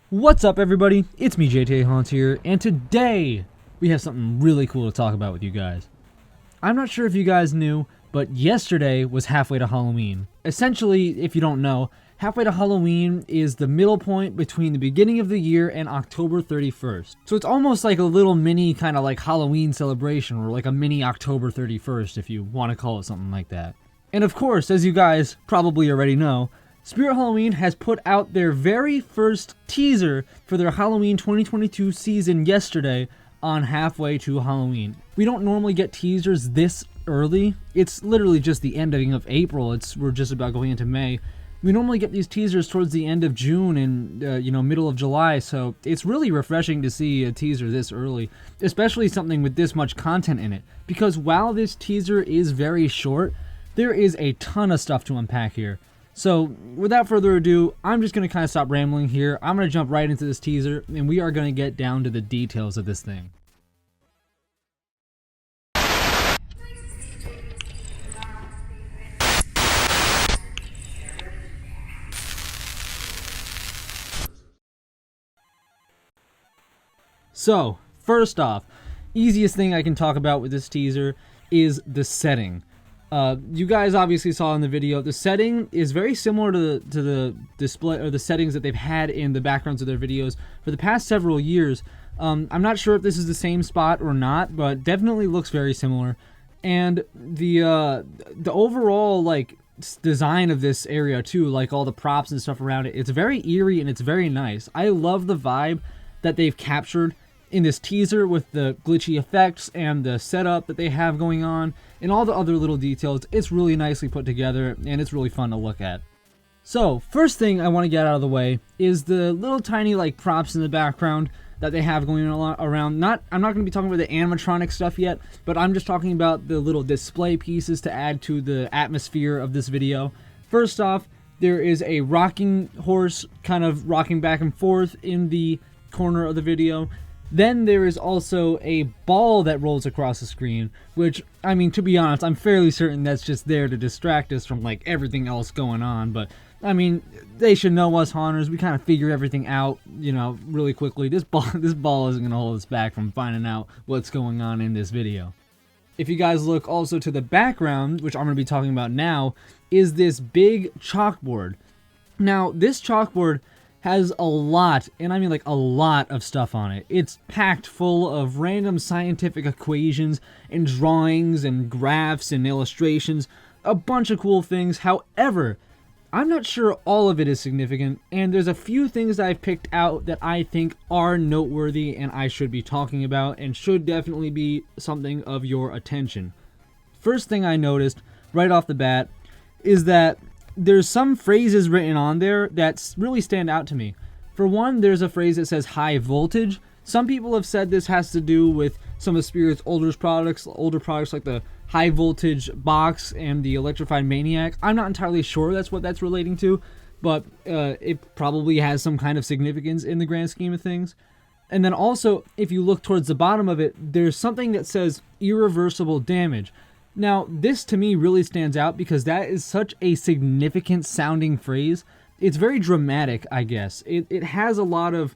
What's up, everybody? It's me, JT Hans here, and today we have something really cool to talk about with you guys. I'm not sure if you guys knew, but yesterday was halfway to Halloween. Essentially, if you don't know, halfway to Halloween is the middle point between the beginning of the year and October 31st. So it's almost like a little mini kind of like Halloween celebration, or like a mini October 31st, if you want to call it something like that. And of course, as you guys probably already know, Spirit Halloween has put out their very first teaser for their Halloween 2022 season yesterday on halfway to Halloween. We don't normally get teasers this early. It's literally just the ending of April. We're just about going into May. We normally get these teasers towards the end of June and middle of July, so it's really refreshing to see a teaser this early, especially something with this much content in it. Because while this teaser is very short, there is a ton of stuff to unpack here. So, without further ado, I'm just going to kind of stop rambling here. I'm going to jump right into this teaser, and we are going to get down to the details of this thing. So, first off, easiest thing I can talk about with this teaser is the setting. You guys obviously saw in the video, the setting is very similar to the display or the settings that they've had in the backgrounds of their videos for the past several years. I'm not sure if this is the same spot or not, but definitely looks very similar. And the overall design of this area too, like all the props and stuff around it, it's very eerie and it's very nice. I love the vibe that they've captured in this teaser with the glitchy effects and the setup that they have going on and all the other little details. It's really nicely put together and it's really fun to look at. So first thing I want to get out of the way is the little tiny props in the background that they have going around. I'm not going to be talking about the animatronic stuff yet, but I'm just talking about the little display pieces to add to the atmosphere of this video. First off, there is a rocking horse kind of rocking back and forth in the corner of the video. Then there is also a ball that rolls across the screen, which, I mean, to be honest, I'm fairly certain that's just there to distract us from everything else going on. But I mean, they should know us haunters. We kind of figure everything out, really quickly. This ball isn't going to hold us back from finding out what's going on in this video. If you guys look also to the background, which I'm going to be talking about now, is this big chalkboard. Now, this chalkboard has a lot, and I mean a lot of stuff on it. It's packed full of random scientific equations and drawings and graphs and illustrations, a bunch of cool things. However, I'm not sure all of it is significant, and there's a few things that I've picked out that I think are noteworthy and I should be talking about and should definitely be something of your attention. First thing I noticed right off the bat is that there's some phrases written on there that really stand out to me. For one, there's a phrase that says high voltage. Some people have said this has to do with some of Spirit's older products like the high voltage box and the electrified maniac. I'm not entirely sure that's what that's relating to, but it probably has some kind of significance in the grand scheme of things. And then also, if you look towards the bottom of it, there's something that says irreversible damage. Now, this to me really stands out because that is such a significant sounding phrase. It's very dramatic, I guess. It has a lot of,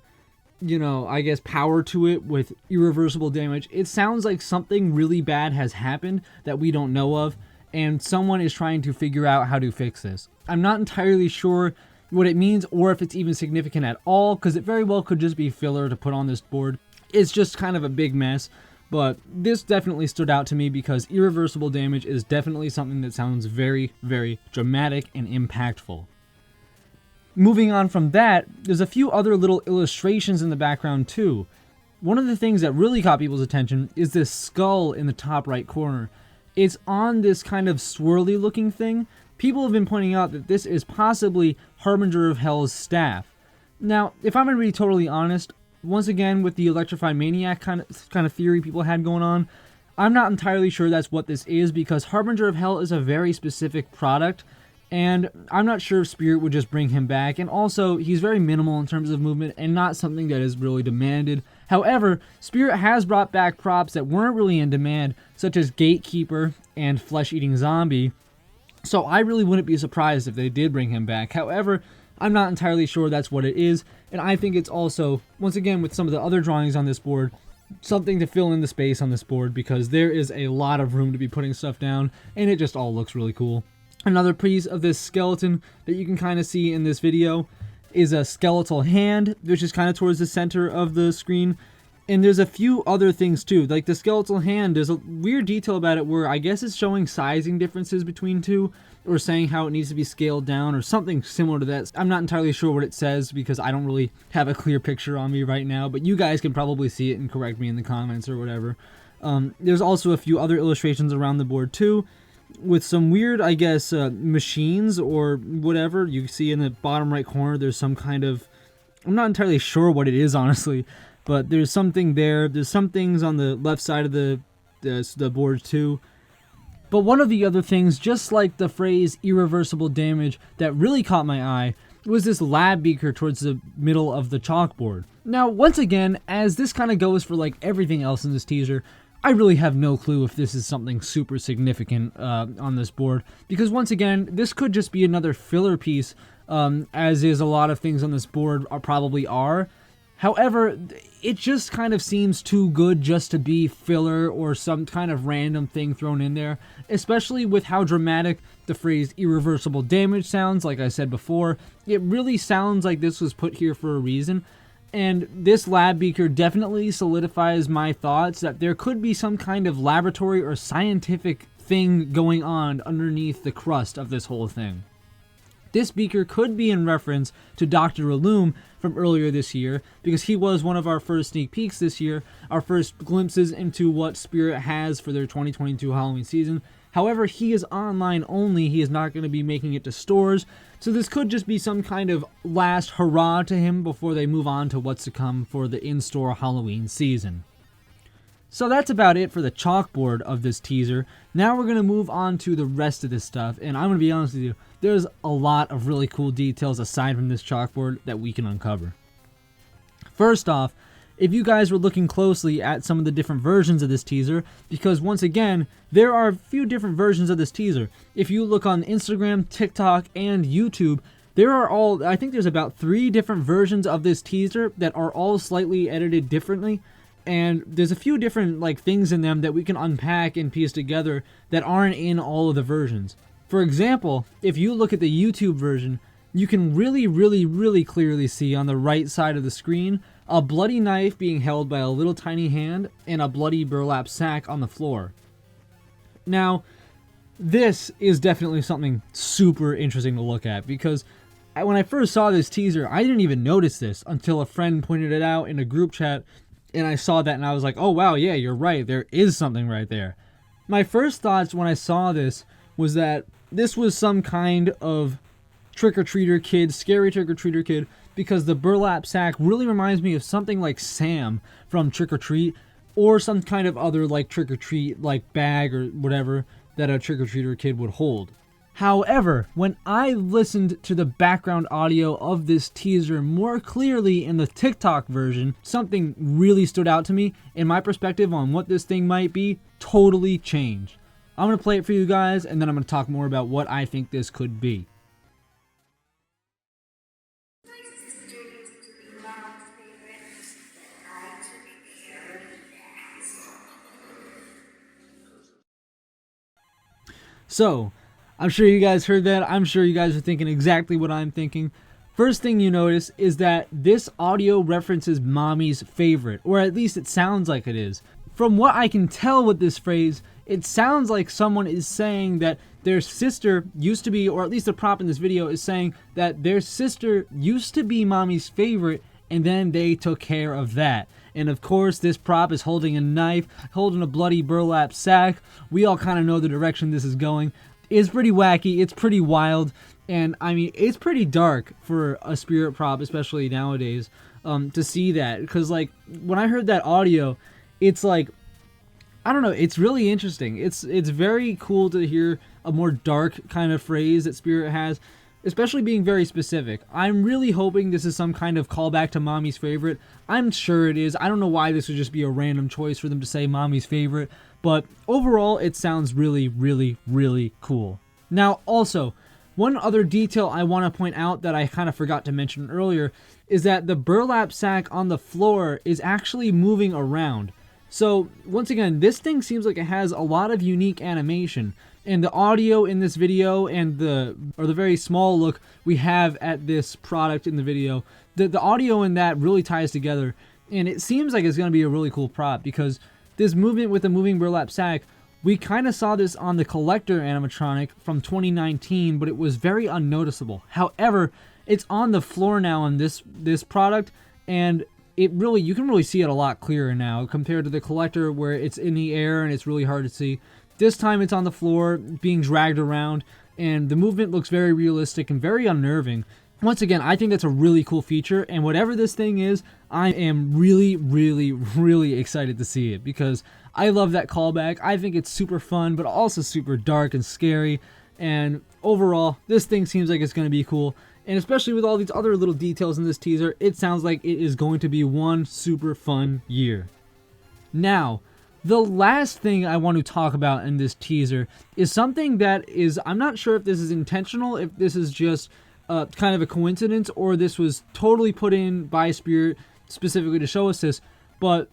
power to it with irreversible damage. It sounds like something really bad has happened that we don't know of, and someone is trying to figure out how to fix this. I'm not entirely sure what it means or if it's even significant at all, because it very well could just be filler to put on this board. It's just kind of a big mess. But this definitely stood out to me because irreversible damage is definitely something that sounds very, very dramatic and impactful. Moving on from that, there's a few other little illustrations in the background too. One of the things that really caught people's attention is this skull in the top right corner. It's on this kind of swirly looking thing. People have been pointing out that this is possibly Harbinger of Hell's staff. Now, if I'm going to be totally honest, once again, with the electrified maniac kind of theory people had going on, I'm not entirely sure that's what this is because Harbinger of Hell is a very specific product, and I'm not sure if Spirit would just bring him back. And also, he's very minimal in terms of movement and not something that is really demanded. However, Spirit has brought back props that weren't really in demand, such as Gatekeeper and Flesh-Eating Zombie. So I really wouldn't be surprised if they did bring him back. However, I'm not entirely sure that's what it is, and I think it's also, once again, with some of the other drawings on this board, something to fill in the space on this board, because there is a lot of room to be putting stuff down, and it just all looks really cool. Another piece of this skeleton that you can kind of see in this video is a skeletal hand, which is kind of towards the center of the screen. And there's a few other things too, like the skeletal hand, there's a weird detail about it where I guess it's showing sizing differences between two, or saying how it needs to be scaled down or something similar to that. I'm not entirely sure what it says because I don't really have a clear picture on me right now, but you guys can probably see it and correct me in the comments or whatever. There's also a few other illustrations around the board too, with some weird, I guess, machines or whatever. You see in the bottom right corner, there's some kind of, I'm not entirely sure what it is, honestly, but there's something there. There's some things on the left side of the board too. But one of the other things, just like the phrase irreversible damage, that really caught my eye was this lab beaker towards the middle of the chalkboard. Now, once again, as this kind of goes for like everything else in this teaser, I really have no clue if this is something super significant on this board, because once again, this could just be another filler piece, as is a lot of things on this board probably are. However, it just kind of seems too good just to be filler or some kind of random thing thrown in there, especially with how dramatic the phrase irreversible damage sounds. Like I said before, it really sounds like this was put here for a reason. And this lab beaker definitely solidifies my thoughts that there could be some kind of laboratory or scientific thing going on underneath the crust of this whole thing. This beaker could be in reference to Dr. Illum from earlier this year, because he was one of our first sneak peeks this year, our first glimpses into what Spirit has for their 2022 Halloween season. However, he is online only, he is not going to be making it to stores, so this could just be some kind of last hurrah to him before they move on to what's to come for the in-store Halloween season. So that's about it for the chalkboard of this teaser. Now we're going to move on to the rest of this stuff, and I'm going to be honest with you, there's a lot of really cool details aside from this chalkboard that we can uncover. First off, if you guys were looking closely at some of the different versions of this teaser, because once again, there are a few different versions of this teaser. If you look on Instagram, TikTok, and YouTube, there are all, I think there's about 3 different versions of this teaser that are all slightly edited differently. And there's a few different like things in them that we can unpack and piece together that aren't in all of the versions. For example, if you look at the YouTube version, you can really clearly see on the right side of the screen a bloody knife being held by a little tiny hand and a bloody burlap sack on the floor. Now, this is definitely something super interesting to look at, because when I first saw this teaser, I didn't even notice this until a friend pointed it out in a group chat, and I saw that and I was like, oh wow, yeah, you're right, there is something right there. My first thoughts when I saw this was that this was some kind of trick-or-treater kid, scary trick-or-treater kid, because the burlap sack really reminds me of something like Sam from Trick or Treat, or some kind of other like trick-or-treat like bag or whatever that a trick-or-treater kid would hold. However, when I listened to the background audio of this teaser more clearly in the TikTok version, something really stood out to me, and my perspective on what this thing might be totally changed. I'm going to play it for you guys, and then I'm going to talk more about what I think this could be. So, I'm sure you guys heard that. I'm sure you guys are thinking exactly what I'm thinking. First thing you notice is that this audio references Mommy's favorite, or at least it sounds like it is. From what I can tell with this phrase, it sounds like someone is saying that their sister used to be, or at least the prop in this video is saying that their sister used to be Mommy's favorite, and then they took care of that. And of course, this prop is holding a knife, holding a bloody burlap sack. We all kind of know the direction this is going. It's pretty wacky, it's pretty wild, and I mean, it's pretty dark for a spirit prop, especially nowadays, to see that. Because like, when I heard that audio, it's like, I don't know, it's really interesting. It's very cool to hear a more dark kind of phrase that Spirit has, especially being very specific. I'm really hoping this is some kind of callback to Mommy's favorite. I'm sure it is. I don't know why this would just be a random choice for them to say Mommy's favorite, but overall it sounds really cool. Now also, One other detail I want to point out that I kind of forgot to mention earlier is that the burlap sack on the floor is actually moving around. So once again, this thing seems like it has a lot of unique animation, and the audio in this video and the very small look we have at this product in the video, the audio in that really ties together, and it seems like it's going to be a really cool prop because this movement with the moving burlap sack, we kind of saw this on the collector animatronic from 2019, but it was very unnoticeable. However, it's on the floor now on this product, and you can really see it a lot clearer now compared to the collector where it's in the air and it's really hard to see. This time it's on the floor being dragged around, and the movement looks very realistic and very unnerving. Once again, I think that's a really cool feature, and whatever this thing is, I am really, really, really excited to see it because I love that callback. I think it's super fun, but also super dark and scary, and overall, this thing seems like it's going to be cool. And especially with all these other little details in this teaser, it sounds like it is going to be one super fun year. Now, the last thing I want to talk about in this teaser is something that is, I'm not sure if this is intentional, if this is just kind of a coincidence, or this was totally put in by Spirit specifically to show us this, but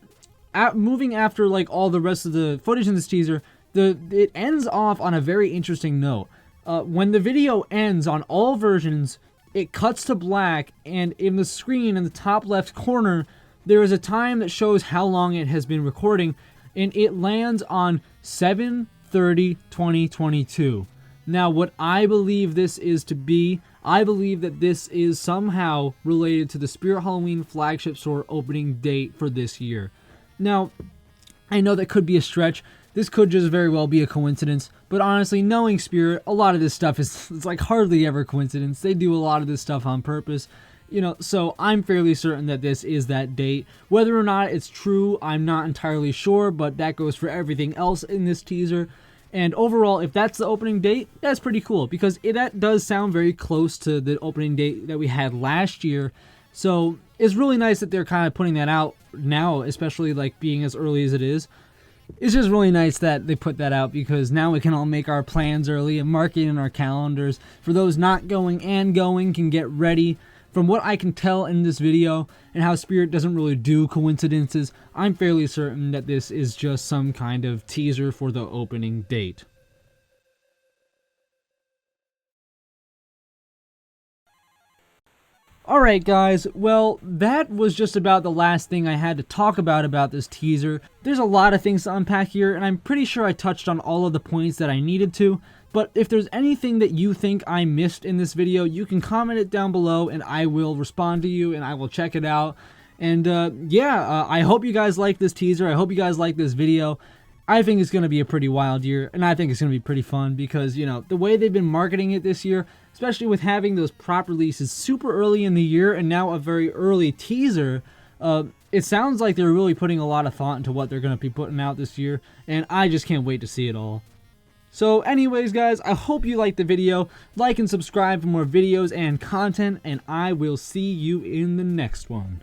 moving after like all the rest of the footage in this teaser, it ends off on a very interesting note. When the video ends on all versions, it cuts to black, and in the screen in the top left corner, there is a time that shows how long it has been recording, and it lands on 7/30/2022. Now, what I believe this is to be, I believe that this is somehow related to the Spirit Halloween flagship store opening date for this year. Now, I know that could be a stretch. This could just very well be a coincidence, but honestly, knowing Spirit, a lot of this stuff it's like hardly ever coincidence. They do a lot of this stuff on purpose, so I'm fairly certain that this is that date. Whether or not it's true, I'm not entirely sure, but that goes for everything else in this teaser. And overall, if that's the opening date, that's pretty cool because that does sound very close to the opening date that we had last year. So it's really nice that they're kind of putting that out now, especially like being as early as it is. It's just really nice that they put that out because now we can all make our plans early and mark it in our calendars. For those not going and going can get ready. From what I can tell in this video and how Spirit doesn't really do coincidences, I'm fairly certain that this is just some kind of teaser for the opening date. Alright guys, well that was just about the last thing I had to talk about this teaser. There's a lot of things to unpack here, and I'm pretty sure I touched on all of the points that I needed to. But if there's anything that you think I missed in this video, you can comment it down below and I will respond to you and I will check it out. And I hope you guys like this teaser. I hope you guys like this video. I think it's going to be a pretty wild year, and I think it's going to be pretty fun because, the way they've been marketing it this year, especially with having those prop releases super early in the year and now a very early teaser, it sounds like they're really putting a lot of thought into what they're going to be putting out this year, and I just can't wait to see it all. So anyways guys, I hope you liked the video. Like and subscribe for more videos and content, and I will see you in the next one.